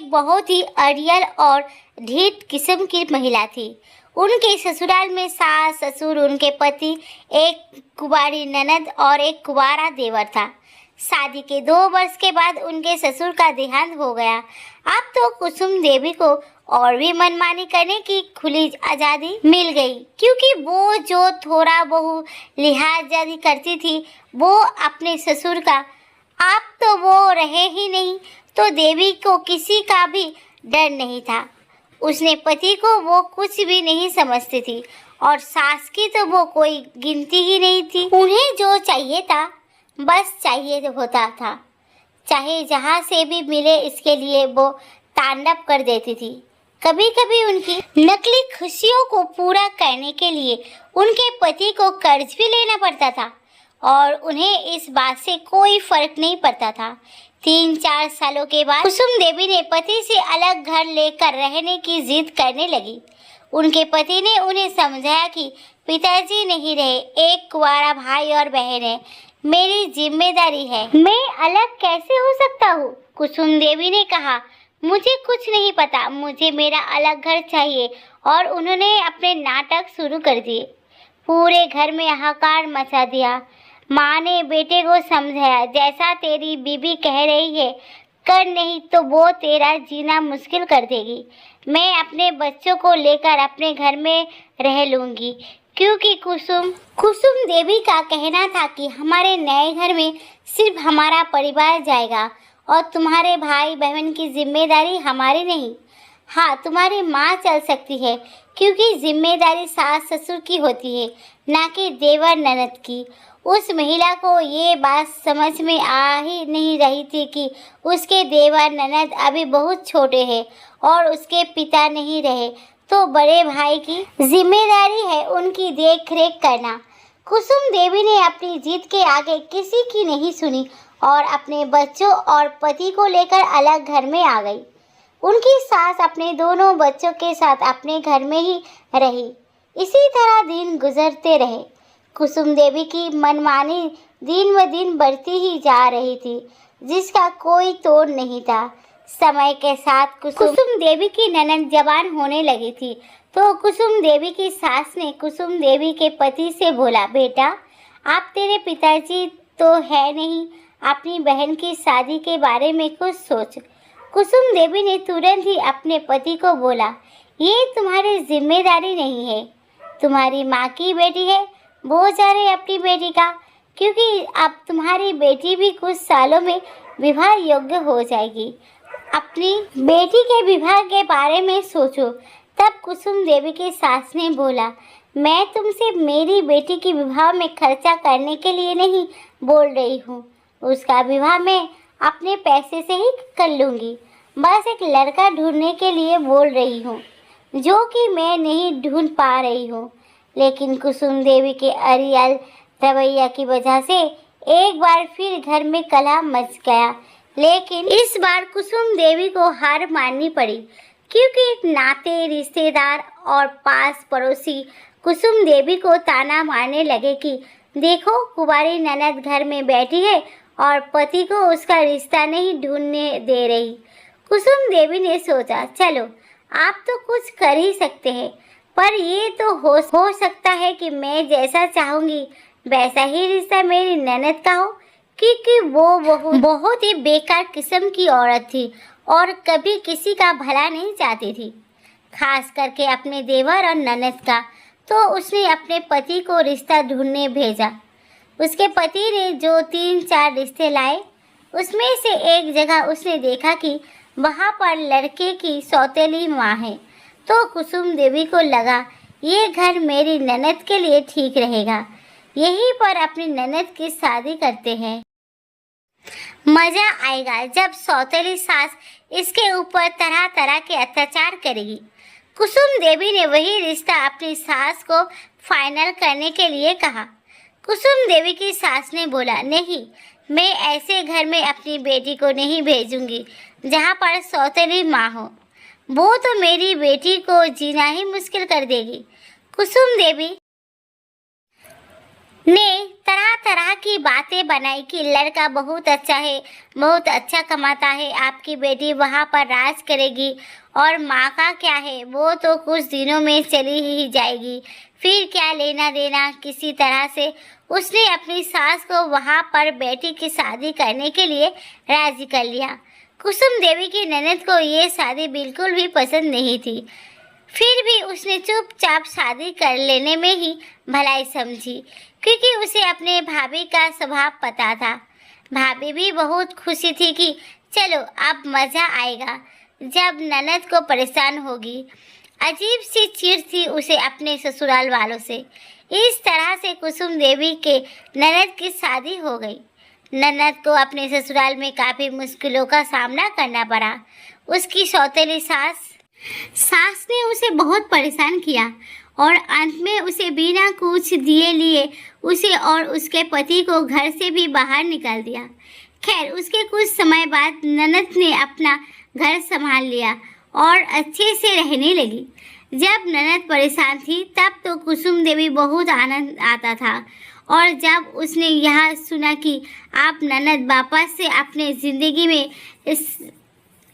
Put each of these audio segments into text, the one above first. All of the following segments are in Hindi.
एक बहुत ही अड़ियल और ढीठ किस्म की महिला थी। उनके ससुराल में सास ससुर, उनके पति, एक कुंवारी ननद और एक कुंवारा देवर था। शादी के 2 वर्ष के बाद उनके ससुर का देहांत हो गया। अब तो कुसुम देवी को और भी मनमानी करने की खुली आज़ादी मिल गई, क्योंकि वो जो थोड़ा बहु लिहाज आदि करती थी वो अपने ससुर का, अब तो वो रहे ही नहीं, तो देवी को किसी का भी डर नहीं था। उसने पति को वो कुछ भी नहीं समझती थी और सास की तो वो कोई गिनती ही नहीं थी। उन्हें जो चाहिए था बस चाहिए होता था, चाहे जहाँ से भी मिले, इसके लिए वो तांडव कर देती थी। कभी कभी उनकी नकली खुशियों को पूरा करने के लिए उनके पति को कर्ज भी लेना पड़ता था और उन्हें इस बात से कोई फर्क नहीं पड़ता था। 3-4 सालों के बाद कुसुम देवी ने पति से अलग घर लेकर रहने की जिद करने लगी। उनके पति ने उन्हें समझाया कि पिताजी नहीं रहे, एक कुंवारा भाई और बहन है, मेरी जिम्मेदारी है, मैं अलग कैसे हो सकता हूँ। कुसुम देवी ने कहा, मुझे कुछ नहीं पता, मुझे मेरा अलग घर चाहिए। और उन्होंने अपने नाटक शुरू कर दिए। पूरे घर में हाहाकार मचा दिया। माँ ने बेटे को समझाया, जैसा तेरी बीबी कह रही है कर, नहीं तो वो तेरा जीना मुश्किल कर देगी। मैं अपने बच्चों को लेकर अपने घर में रह लूँगी, क्योंकि कुसुम देवी का कहना था कि हमारे नए घर में सिर्फ हमारा परिवार जाएगा और तुम्हारे भाई बहन की जिम्मेदारी हमारी नहीं। हाँ, तुम्हारी माँ चल सकती है, क्योंकि जिम्मेदारी सास ससुर की होती है, ना कि देवर ननद की। उस महिला को ये बात समझ में आ ही नहीं रही थी कि उसके देवर ननद अभी बहुत छोटे हैं और उसके पिता नहीं रहे, तो बड़े भाई की जिम्मेदारी है उनकी देख रेख करना। कुसुम देवी ने अपनी जिद के आगे किसी की नहीं सुनी और अपने बच्चों और पति को लेकर अलग घर में आ गई। उनकी सास अपने दोनों बच्चों के साथ अपने घर में ही रही। इसी तरह दिन गुजरते रहे। कुसुम देवी की मनमानी दिन ब दिन बढ़ती ही जा रही थी, जिसका कोई तोड़ नहीं था। समय के साथ कुसुम देवी की ननद जवान होने लगी थी, तो कुसुम देवी की सास ने कुसुम देवी के पति से बोला, बेटा, आप तेरे पिताजी तो है नहीं, अपनी बहन की शादी के बारे में कुछ सोच। कुसुम देवी ने तुरंत ही अपने पति को बोला, ये तुम्हारी जिम्मेदारी नहीं है, तुम्हारी माँ की बेटी है, बोझ आ रही अपनी बेटी का, क्योंकि अब तुम्हारी बेटी भी कुछ सालों में विवाह योग्य हो जाएगी। अपनी बेटी के विवाह के बारे में सोचो। तब कुसुम देवी की सास ने बोला, मैं तुमसे मेरी बेटी की विवाह में खर्चा करने के लिए नहीं बोल रही हूँ, उसका विवाह मैं अपने पैसे से ही कर लूँगी। बस एक लड़का ढूंढने के लिए बोल रही हूँ, जो कि मैं नहीं ढूंढ पा रही हूँ। लेकिन कुसुम देवी के अड़ियल रवैया की वजह से एक बार फिर घर में कलह मच गया। लेकिन इस बार कुसुम देवी को हार माननी पड़ी, क्योंकि नाते रिश्तेदार और पास पड़ोसी कुसुम देवी को ताना मारने लगे कि देखो, कुंवारी ननद घर में बैठी है और पति को उसका रिश्ता नहीं ढूंढने दे रही। कुसुम देवी ने सोचा, चलो आप तो कुछ कर ही सकते हैं, पर ये तो हो सकता है कि मैं जैसा चाहूँगी वैसा ही रिश्ता मेरी ननद का हो, क्योंकि वो बहुत ही बेकार किस्म की औरत थी और कभी किसी का भला नहीं चाहती थी, खास करके अपने देवर और ननद का। तो उसने अपने पति को रिश्ता ढूंढने भेजा। उसके पति ने जो 3-4 रिश्ते लाए, उसमें से एक जगह उसने देखा कि वहाँ पर लड़के की सौतेली माँ है। तो कुसुम देवी को लगा, ये घर मेरी ननद के लिए ठीक रहेगा, यहीं पर अपनी ननद की शादी करते हैं। मज़ा आएगा जब सौतेली सास इसके ऊपर तरह तरह के अत्याचार करेगी। कुसुम देवी ने वही रिश्ता अपनी सास को फाइनल करने के लिए कहा। कुसुम देवी की सास ने बोला, नहीं, मैं ऐसे घर में अपनी बेटी को नहीं भेजूंगी जहाँ पर सौतेली माँ हो, वो तो मेरी बेटी को जीना ही मुश्किल कर देगी। कुसुम देवी ने तरह तरह की बातें बनाई कि लड़का बहुत अच्छा है, बहुत अच्छा कमाता है, आपकी बेटी वहाँ पर राज करेगी और माँ का क्या है, वो तो कुछ दिनों में चली ही जाएगी, फिर क्या लेना देना। किसी तरह से उसने अपनी सास को वहाँ पर बेटी की शादी करने के लिए राजी कर लिया। कुसुम देवी की ननद को ये शादी बिल्कुल भी पसंद नहीं थी, फिर भी उसने चुपचाप शादी कर लेने में ही भलाई समझी, क्योंकि उसे अपने भाभी का स्वभाव पता था। भाभी भी बहुत खुशी थी कि चलो अब मज़ा आएगा जब ननद को परेशान होगी। अजीब सी चिढ़ थी उसे अपने ससुराल वालों से। इस तरह से कुसुम देवी के ननद की शादी हो गई। ननद को अपने ससुराल में काफ़ी मुश्किलों का सामना करना पड़ा। उसकी सौतेली सास ने उसे बहुत परेशान किया और अंत में उसे बिना कुछ दिए लिए उसे और उसके पति को घर से भी बाहर निकाल दिया। खैर, उसके कुछ समय बाद ननद ने अपना घर संभाल लिया और अच्छे से रहने लगी। जब ननद परेशान थी तब तो कुसुम देवी बहुत आनंद आता था, और जब उसने यह सुना कि आप ननद वापस से अपने ज़िंदगी में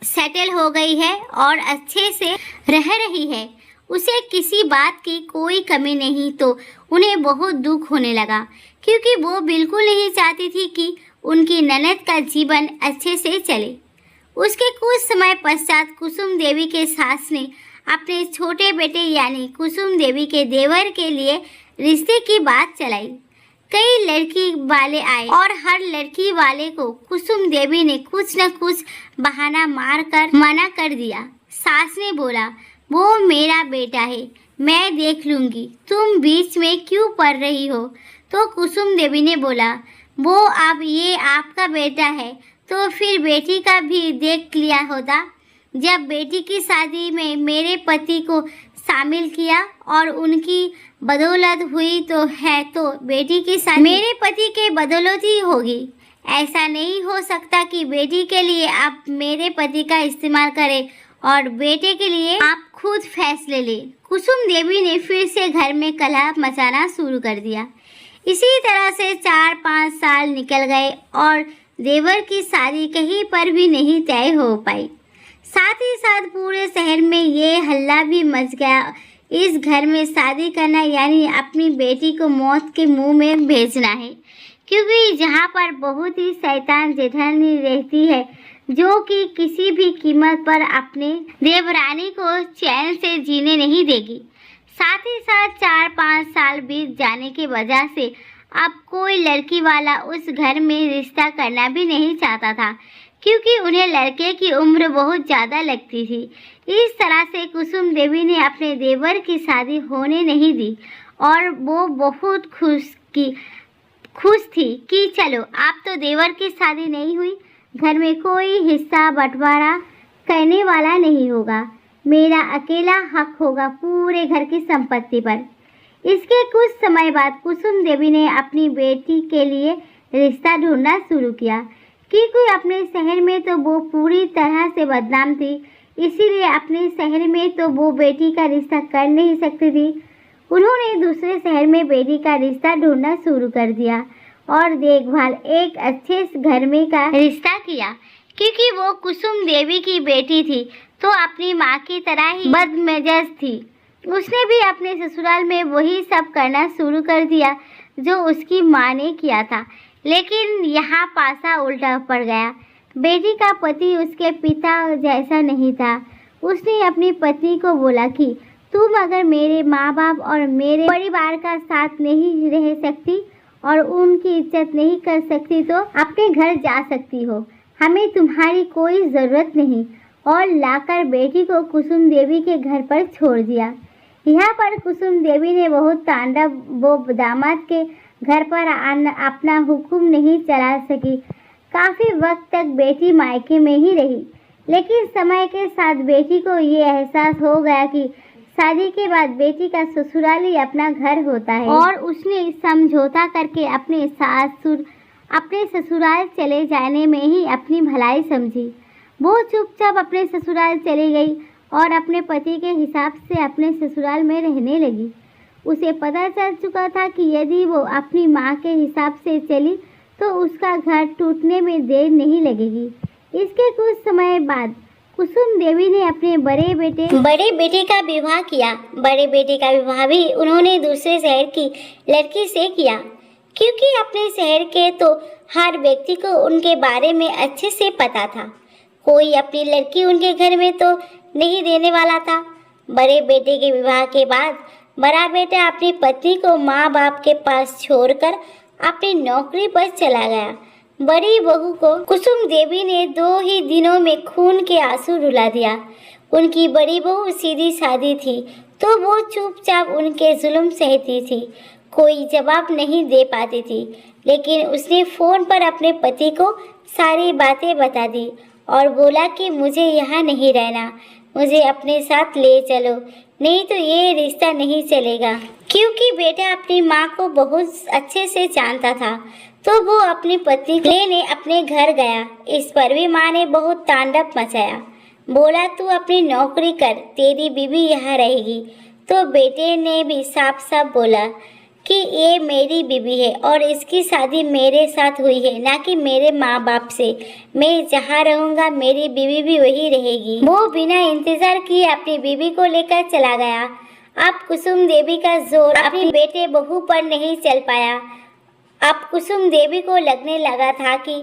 सेटल हो गई है और अच्छे से रह रही है, उसे किसी बात की कोई कमी नहीं, तो उन्हें बहुत दुख होने लगा, क्योंकि वो बिल्कुल नहीं चाहती थी कि उनकी ननद का जीवन अच्छे से चले। उसके कुछ समय पश्चात कुसुम देवी के सास ने अपने छोटे बेटे यानी कुसुम देवी के देवर के लिए रिश्ते की बात चलाई। कई लड़की वाले आए और हर लड़की वाले को कुसुम देवी ने कुछ न कुछ बहाना मारकर मना कर दिया। सास ने बोला, वो मेरा बेटा है, मैं देख लूँगी, तुम बीच में क्यों पड़ रही हो। तो कुसुम देवी ने बोला, वो अब ये आपका बेटा है तो फिर बेटी का भी देख लिया होता। जब बेटी की शादी में मेरे पति को शामिल किया और उनकी बदौलत हुई तो है, तो बेटी की शादी मेरे पति के बदौलत ही होगी। ऐसा नहीं हो सकता कि बेटी के लिए आप मेरे पति का इस्तेमाल करें और बेटे के लिए आप खुद फैसले लें। कुसुम देवी ने फिर से घर में कलह मचाना शुरू कर दिया। इसी तरह से 4-5 साल निकल गए और देवर की शादी कहीं पर भी नहीं तय हो पाई। साथ ही साथ पूरे शहर में ये हल्ला भी मच गया, इस घर में शादी करना यानी अपनी बेटी को मौत के मुंह में भेजना है, क्योंकि जहाँ पर बहुत ही शैतान जेठानी रहती है जो कि किसी भी कीमत पर अपने देवरानी को चैन से जीने नहीं देगी। साथ ही साथ 4-5 साल बीत जाने की वजह से अब कोई लड़की वाला उस घर में रिश्ता करना भी नहीं चाहता था, क्योंकि उन्हें लड़के की उम्र बहुत ज़्यादा लगती थी। इस तरह से कुसुम देवी ने अपने देवर की शादी होने नहीं दी और वो बहुत खुश थी कि चलो अब तो देवर की शादी नहीं हुई, घर में कोई हिस्सा बंटवारा करने वाला नहीं होगा, मेरा अकेला हक होगा पूरे घर की संपत्ति पर। इसके कुछ समय बाद कुसुम देवी ने अपनी बेटी के लिए रिश्ता ढूंढना शुरू किया, क्योंकि अपने शहर में तो वो पूरी तरह से बदनाम थी, इसीलिए अपने शहर में तो वो बेटी का रिश्ता कर नहीं सकती थी। उन्होंने दूसरे शहर में बेटी का रिश्ता ढूंढना शुरू कर दिया और देखभाल एक अच्छे घर में का रिश्ता किया, क्योंकि वो कुसुम देवी की बेटी थी तो अपनी माँ की तरह ही बदमिजाज थी। उसने भी अपने ससुराल में वही सब करना शुरू कर दिया जो उसकी माँ ने किया था, लेकिन यहाँ पासा उल्टा पड़ गया। बेटी का पति उसके पिता जैसा नहीं था। उसने अपनी पत्नी को बोला कि तुम अगर मेरे माँ बाप और मेरे परिवार का साथ नहीं रह सकती और उनकी इज्जत नहीं कर सकती तो अपने घर जा सकती हो, हमें तुम्हारी कोई ज़रूरत नहीं। और लाकर बेटी को कुसुम देवी के घर पर छोड़ दिया। यहाँ पर कुसुम देवी ने बहुत तांडव वो दामाद के घर पर अपना हुक्म नहीं चला सकी। काफ़ी वक्त तक बेटी मायके में ही रही, लेकिन समय के साथ बेटी को ये एहसास हो गया कि शादी के बाद बेटी का ससुराल ही अपना घर होता है, और उसने समझौता करके अपने ससुराल चले जाने में ही अपनी भलाई समझी। वो चुपचाप अपने ससुराल चली गई और अपने पति के हिसाब से अपने ससुराल में रहने लगी। उसे पता चल चुका था कि यदि वो अपनी माँ के हिसाब से चली तो उसका घर टूटने में देर नहीं लगेगी। इसके कुछ समय बाद कुसुम देवी ने अपने बड़े बेटे का विवाह किया। बड़े बेटे का विवाह भी उन्होंने दूसरे शहर की लड़की से किया, क्योंकि अपने शहर के तो हर व्यक्ति को उनके बारे में अच्छे से पता था। कोई अपनी लड़की उनके घर में तो नहीं देने वाला था। बड़े बेटे के विवाह के बाद बड़ा बेटा अपनी पत्नी को माँ बाप के पास छोड़कर अपनी नौकरी पर चला गया। बड़ी बहू को कुसुम देवी ने 2 ही दिनों में खून के आंसू रुला दिया। उनकी बड़ी बहू सीधी सादी थी, तो वो चुपचाप उनके जुल्म सहती थी, कोई जवाब नहीं दे पाती थी। लेकिन उसने फ़ोन पर अपने पति को सारी बातें बता दी और बोला कि मुझे यहाँ नहीं रहना, मुझे अपने साथ ले चलो, नहीं तो ये रिश्ता नहीं चलेगा। क्योंकि बेटा अपनी माँ को बहुत अच्छे से जानता था, तो वो अपनी पत्नी को लेने अपने घर गया। इस पर भी माँ ने बहुत तांडव मचाया। बोला, तू अपनी नौकरी कर, तेरी बीवी यहाँ रहेगी। तो बेटे ने भी साफ साफ बोला कि ये मेरी बीवी है और इसकी शादी मेरे साथ हुई है, ना कि मेरे माँ बाप से। मैं जहाँ रहूँगा मेरी बीवी भी वही रहेगी। वो बिना इंतजार किए अपनी बीवी को लेकर चला गया। अब कुसुम देवी का जोर अपने बेटे बहू पर नहीं चल पाया। अब कुसुम देवी को लगने लगा था कि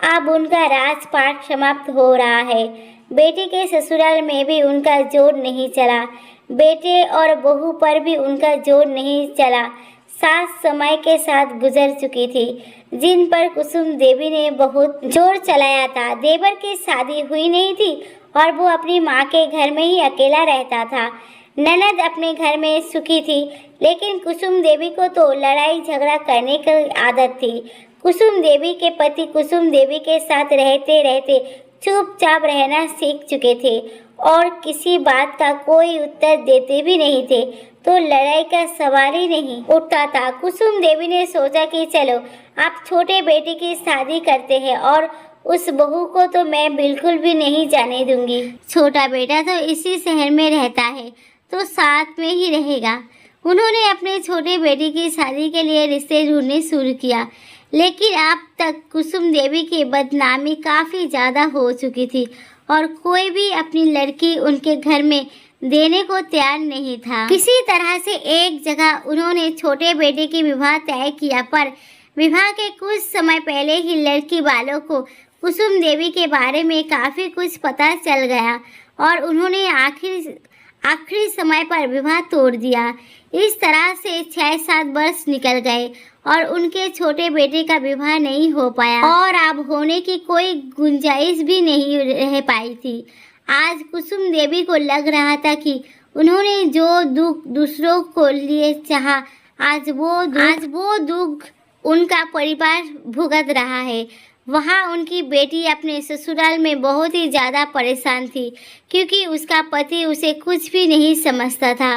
अब उनका राजपाट समाप्त हो रहा है। बेटे के ससुराल में भी उनका जोर नहीं चला, बेटे और बहू पर भी उनका जोर नहीं चला। सास समय के साथ गुजर चुकी थी, जिन पर कुसुम देवी ने बहुत जोर चलाया था। देवर की शादी हुई नहीं थी और वो अपनी माँ के घर में ही अकेला रहता था। ननद अपने घर में सुखी थी, लेकिन कुसुम देवी को तो लड़ाई झगड़ा करने की आदत थी। कुसुम देवी के पति कुसुम देवी के साथ रहते रहते चुपचाप रहना सीख चुके थे और किसी बात का कोई उत्तर देते भी नहीं थे, तो लड़ाई का सवाल ही नहीं उठता था। कुसुम देवी ने सोचा कि चलो आप छोटे बेटे की शादी करते हैं और उस बहू को तो मैं बिल्कुल भी नहीं जाने दूंगी। छोटा बेटा तो इसी शहर में रहता है, तो साथ में ही रहेगा। उन्होंने अपने छोटे बेटे की शादी के लिए रिश्ते ढूंढने शुरू किया, लेकिन अब तक कुसुम देवी की बदनामी काफ़ी ज़्यादा हो चुकी थी और कोई भी अपनी लड़की उनके घर में देने को तैयार नहीं था। किसी तरह से एक जगह उन्होंने छोटे बेटे की विवाह तय किया, पर विवाह के कुछ समय पहले ही लड़की वालों को कुसुम देवी के बारे में काफ़ी कुछ पता चल गया और उन्होंने आखिरी समय पर विवाह तोड़ दिया। इस तरह से 6-7 वर्ष निकल गए और उनके छोटे बेटे का विवाह नहीं हो पाया और अब होने की कोई गुंजाइश भी नहीं रह पाई थी। आज कुसुम देवी को लग रहा था कि उन्होंने जो दुख दूसरों को लिए चाहा, आज वो दुख उनका परिवार भुगत रहा है। वहाँ उनकी बेटी अपने ससुराल में बहुत ही ज़्यादा परेशान थी, क्योंकि उसका पति उसे कुछ भी नहीं समझता था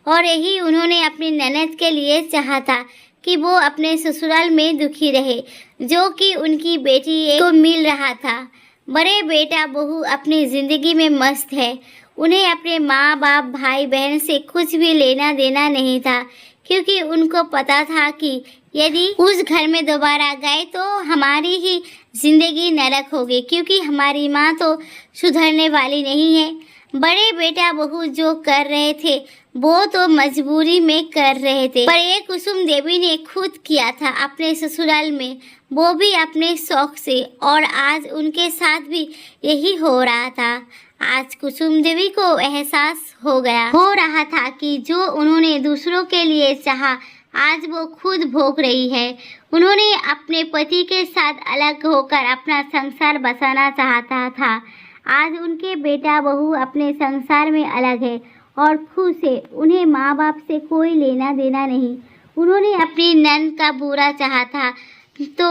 और यही उन्होंने अपनी ननद के लिए चाहा था कि वो अपने ससुराल में दुखी रहे, जो कि उनकी बेटी को मिल रहा था। बड़े बेटा बहू अपनी ज़िंदगी में मस्त है। उन्हें अपने माँ बाप भाई बहन से कुछ भी लेना देना नहीं था, क्योंकि उनको पता था कि यदि उस घर में दोबारा गए तो हमारी ही ज़िंदगी नरक होगी, क्योंकि हमारी माँ तो सुधरने वाली नहीं है। बड़े बेटा बहू जो कर रहे थे वो तो मजबूरी में कर रहे थे, पर ये कुसुम देवी ने खुद किया था अपने ससुराल में, वो भी अपने शौक से, और आज उनके साथ भी यही हो रहा था। आज कुसुम देवी को एहसास हो रहा था कि जो उन्होंने दूसरों के लिए चाहा, आज वो खुद भोग रही है। उन्होंने अपने पति के साथ अलग होकर अपना संसार बसाना चाहता था। आज उनके बेटा बहू अपने संसार में अलग है और खुश है। उन्हें माँ बाप से कोई लेना देना नहीं। उन्होंने अपनी नंद का बुरा चाहा था, तो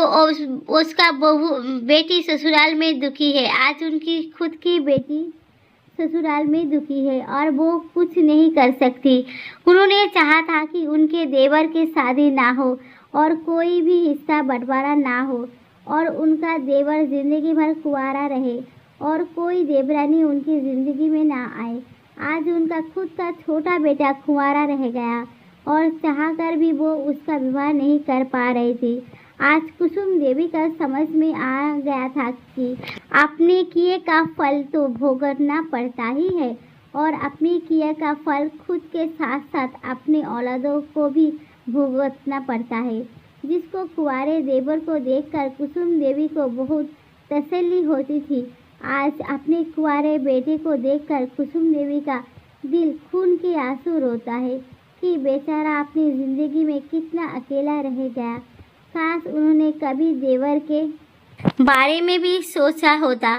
उसका बेटी ससुराल में दुखी है। आज उनकी खुद की बेटी ससुराल में दुखी है और वो कुछ नहीं कर सकती। उन्होंने चाहा था कि उनके देवर की शादी ना हो और कोई भी हिस्सा बंटवारा ना हो और उनका देवर जिंदगी भर कुंवारा रहे और कोई देवरानी उनकी ज़िंदगी में ना आए। आज उनका खुद का छोटा बेटा कुंवारा रह गया और चाहकर भी वो उसका विवाह नहीं कर पा रही थी। आज कुसुम देवी का समझ में आ गया था कि अपने किए का फल तो भोगना पड़ता ही है और अपने किए का फल खुद के साथ साथ अपने औलादों को भी भुगतना पड़ता है। जिसको कुंवारे देवर को देखकर कुसुम देवी को बहुत तसल्ली होती थी, आज अपने कुंवारे बेटे को देखकर कुसुम देवी का दिल खून के आंसू रोता है कि बेचारा अपनी ज़िंदगी में कितना अकेला रह गया। काश उन्होंने कभी देवर के बारे में भी सोचा होता।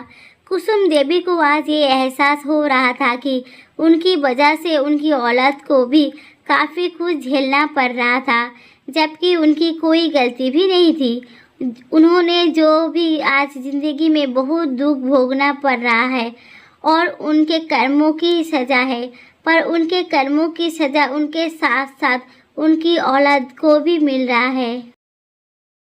कुसुम देवी को आज ये एहसास हो रहा था कि उनकी वजह से उनकी औलाद को भी काफ़ी कुछ झेलना पड़ रहा था, जबकि उनकी कोई गलती भी नहीं थी। उन्होंने जो भी आज ज़िंदगी में बहुत दुख भोगना पड़ रहा है और उनके कर्मों की सज़ा है, पर उनके कर्मों की सज़ा उनके साथ साथ उनकी औलाद को भी मिल रहा है।